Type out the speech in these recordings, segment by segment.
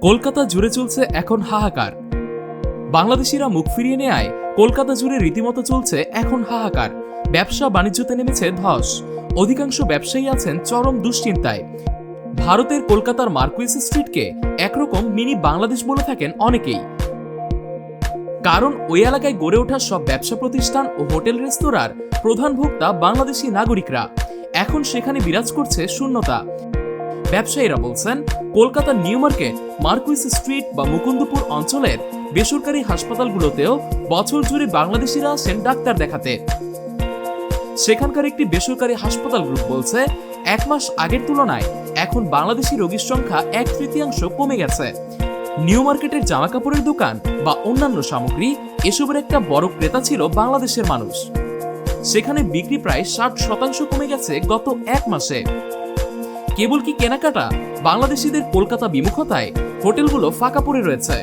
কলকাতা জুড়ে চলছে এখন হাহাকার। বাংলাদেশিরা মুখ ফিরিয়ে নেয় কলকাতা জুড়ে রীতিমতো চলছে এখন হাহাকার। ব্যবসা বাণিজ্যতে নেমেছে ধস। অধিকাংশ ব্যবসায়ী আছেন চরম দুশ্চিন্তায়। ভারতের কলকাতার মার্কুইস স্ট্রিটকে একরকম মিনি বাংলাদেশ বলে থাকেন অনেকেই। কারণ ওই এলাকায় গড়ে ওঠা সব ব্যবসা প্রতিষ্ঠান ও হোটেল রেস্তোরাঁর প্রধান ভোক্তা বাংলাদেশি নাগরিকরা। এখন সেখানে বিরাজ করছে শূন্যতা। ব্যবসায়ীরা বলছেন, কলকাতার নিউ মার্কেট, মার্কুইস স্ট্রিট বা মুকুন্দপুর অঞ্চলের বেসরকারি হাসপাতালগুলোতেও বছর জুড়ে বাংলাদেশিরা আসেন ডাক্তার দেখাতে। সেখানকার একটি বেসরকারি হাসপাতাল গ্রুপ বলছে, 1 মাস আগের তুলনায় এখন বাংলাদেশি রোগীর সংখ্যা 1/3 কমে গেছে। নিউ মার্কেটের জামাকাপড়ের দোকান বা অন্যান্য সামগ্রী, এসবের একটা বড় ক্রেতা ছিল বাংলাদেশের মানুষ। সেখানে বিক্রি প্রায় 60% কমে গেছে গত 1 মাসে। কেবল কি কেনাকাটা, বাংলাদেশিদের কলকাতা বিমুখতায় হোটেলগুলো ফাঁকা পড়ে রয়েছে।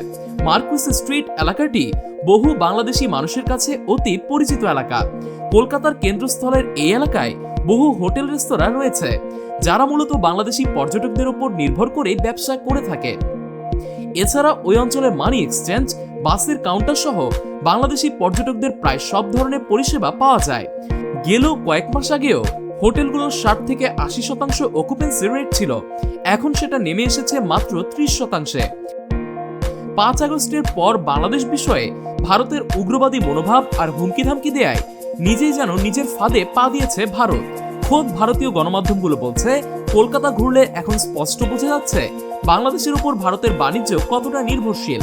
মার্কুইস স্ট্রিট এলাকাটি বহু বাংলাদেশি মানুষের কাছে অতি পরিচিত এলাকা। কলকাতার কেন্দ্রস্থলের এই এলাকায় বহু হোটেল রেস্তোরাঁ রয়েছে, যারা মূলত বাংলাদেশি পর্যটকদের উপর নির্ভর করে ব্যবসা করে থাকে। এছাড়া ওই অঞ্চলের মানি এক্সচেঞ্জ, বাসের কাউন্টার সহ বাংলাদেশি পর্যটকদের প্রায় সব ধরনের পরিষেবা পাওয়া যায়। গেল কয়েক মাস আগেও হোটেলগুলোর 60 থেকে 80% অকুপেন্সি রেট ছিল, এখন সেটা নেমে এসেছে মাত্র 30%। 5 আগস্টের পর বাংলাদেশ বিষয়ে ভারতের উগ্রবাদী মনোভাব আর হুমকি ধামকি দেয়ায় নিজেই যেন নিজের ফাঁদে পা দিয়েছে ভারত। খোদ ভারতীয় গণমাধ্যমগুলো বলছে, কলকাতা ঘুরলে এখন স্পষ্ট বোঝা যাচ্ছে বাংলাদেশের উপর ভারতের বাণিজ্য কতটা নির্ভরশীল।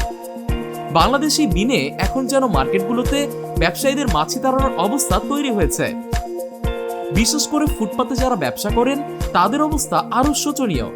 বাংলাদেশি বিনে এখন যেন মার্কেটগুলোতে ব্যবসায়ীদের মাছি তাড়ানোর অবস্থা তৈরি হয়েছে। বিশেষ করে ফুটপাতে যারা ব্যবসা করেন, তাদের অবস্থা আরো শোচনীয়।